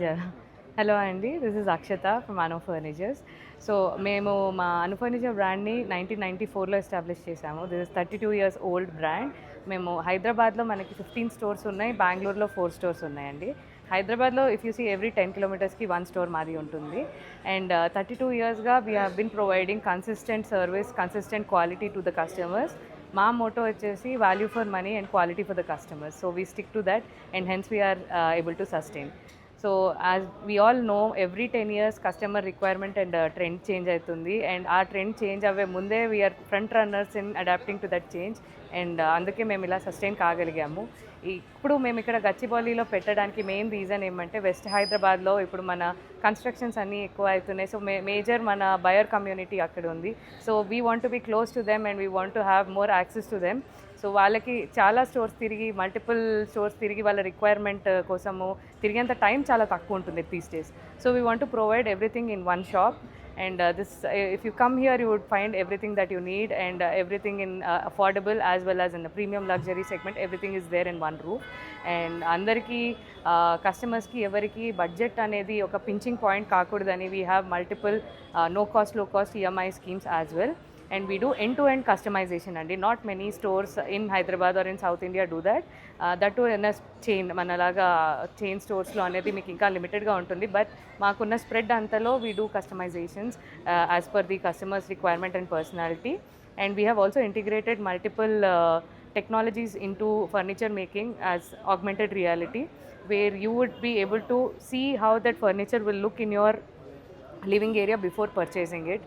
Yeah. Hello అండి, this is Akshata from Anu furnitures. So మేము మా అను ఫర్నిచర్ బ్రాండ్ని 1994లో ఎస్టాబ్లిష్ చేశాము. This is 32 years old brand. మేము హైదరాబాద్లో మనకి 15 స్టోర్స్ ఉన్నాయి, బెంగళూరులో 4 స్టోర్స్ ఉన్నాయండి. హైదరాబాద్లో ఇఫ్ యూ సీ ఎవ్రీ 10 కిలోమీటర్స్కి 1 స్టోర్ మాది ఉంటుంది. అండ్ 32 ఇయర్స్గా we have been providing consistent service, consistent quality to the customers. మా మోటో వచ్చేసి value for money and quality for the customers. So we stick to that and hence we're able to sustain. So as we all know, every 10 years customer requirement and trend change అవుతుంది. And ఆ trend change అవ్వే ముందే we are front runners in adapting to that change. And అందుకే మేము ఇలా sustain కాగలిగాము. ఇప్పుడు మేము ఇక్కడ గచ్చిబౌలిలో పెట్టడానికి మెయిన్ రీజన్ ఏమంటే, వెస్ట్ హైదరాబాద్లో ఇప్పుడు మన కన్స్ట్రక్షన్స్ అన్నీ ఎక్కువ అవుతున్నాయి. సో మేజర్ మన బయర్ కమ్యూనిటీ అక్కడ ఉంది. So we want to be close to them and we want to have more access to them. So వాళ్ళకి చాలా స్టోర్స్ తిరిగి, మల్టిపుల్ స్టోర్స్ తిరిగి వాళ్ళ రిక్వైర్మెంట్ కోసము తిరిగేంత టైం చాలా తక్కువ ఉంటుంది these days. So we want to provide everything in one shop. And this if you come here, you would find everything that you need, and everything in affordable as well as in the premium luxury segment. Everything is there in one roof. And andarki customers ki evariki budget anedi oka pinching point kaakudani, we have multiple no cost low cost EMI schemes as well. And we do end-to-end customization and not many stores in Hyderabad or in South India do that. That too in a chain, manalaga chain stores lo anedi meeku inka limited ga untundi, but maakunna spread antalo we do customizations as per the customer's requirement and personality. And we have also integrated multiple technologies into furniture making as augmented reality, where you would be able to see how that furniture will look in your living area before purchasing it.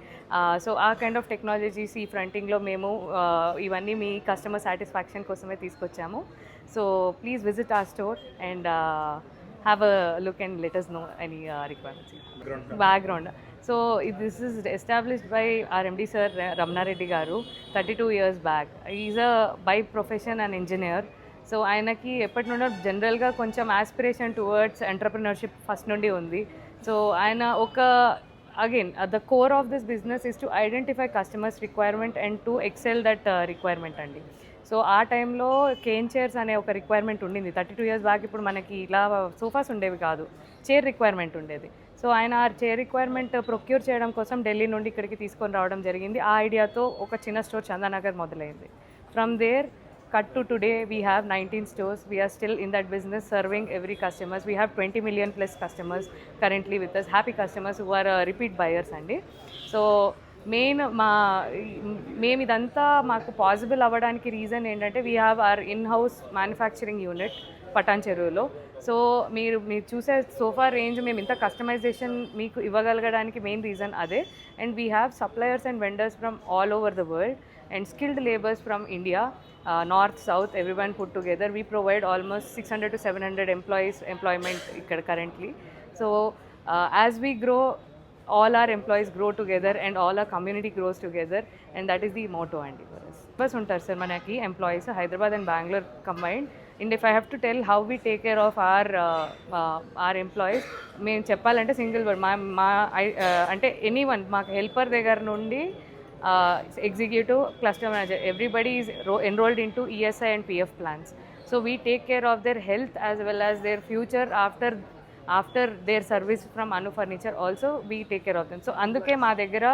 So ఆ kind of technologies ఈ ఫ్రంటింగ్లో మేము ఇవన్నీ మీ customer satisfaction కోసమే తీసుకొచ్చాము. So please visit our store and have a look and let us know any requirements. Background. So this is established by our MD sir Ramnareddy garu 32 years back. He is a by profession an engineer. So ఆయనకి ఎప్పటి నుండో జనరల్గా కొంచెం aspiration towards entrepreneurship first నుండి ఉంది. So ఆయన ఒక again the core of this business is to identify customers requirement and to excel that requirement అండి. సో ఆ టైంలో కేన్ చైర్స్ అనే ఒక రిక్వైర్మెంట్ ఉండింది 32 ఇయర్స్ బ్యాక్. ఇప్పుడు మనకి ఇలా సోఫాస్ ఉండేవి కాదు, చైర్ రిక్వైర్మెంట్ ఉండేది. సో ఆయన ఆ చైర్ రిక్వైర్మెంట్ ప్రొక్యూర్ చేయడం కోసం ఢిల్లీ నుండి ఇక్కడికి తీసుకొని రావడం జరిగింది. ఆ ఐడియాతో ఒక చిన్న స్టోర్ చందానగర్ మొదలైంది. From there cut to today, we have 19 stores. We are still in that business, serving every customers. We have 20 million plus customers currently with us, happy customers who are repeat buyers andi. So main మేము ఇదంతా మాకు possible అవ్వడానికి reason ఏంటంటే, we have our in house manufacturing unit పటాన్ చెరువులో. So మీరు చూసే sofa range మేము ఇంత కస్టమైజేషన్ మీకు ఇవ్వగలగడానికి మెయిన్ రీజన్ అదే. And we have suppliers and vendors from all over the world and skilled laborers from India, north, south, everyone put together. We provide almost 600 to 700 employment currently. So as we grow, all our employees grow together and all our community grows together, and that is the motto andi for us. Bus untaru sir manaki employees Hyderabad and Bangalore combined. And if I have to tell how we take care of our employees, మేము చెప్పాలంటే single word, మా అంటే anyone మాకు helper దగ్గర నుండి executive, cluster manager, everybody is enrolled into ESI and PF plans. So we take care of their health as well as their future after their service from Anu Furniture also we take care of them. So అందుకే మా దగ్గర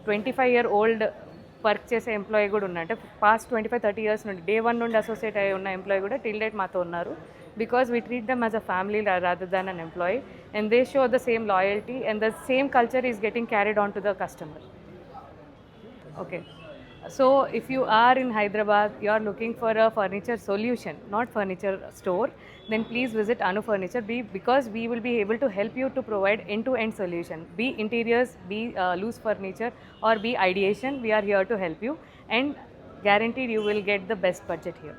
25-year-old work చేసే employee కూడా ఉన్నారు. అంటే past 25-30 years నుండి day 1 నుండి associate అయ్యి ఉన్న ఎంప్లాయీ కూడా టిల్ డేట్ మాతో ఉన్నారు. Because we treat them as a family rather than an employee, and they show the same loyalty and the same culture is getting carried on to the customer. Okay, so if you are in Hyderabad, you are looking for a furniture solution, not furniture store, then please visit Anu Furniture, because we will be able to help you to provide end-to-end solution. Be interiors, be loose furniture, or be ideation, we are here to help you, and guaranteed you will get the best budget here.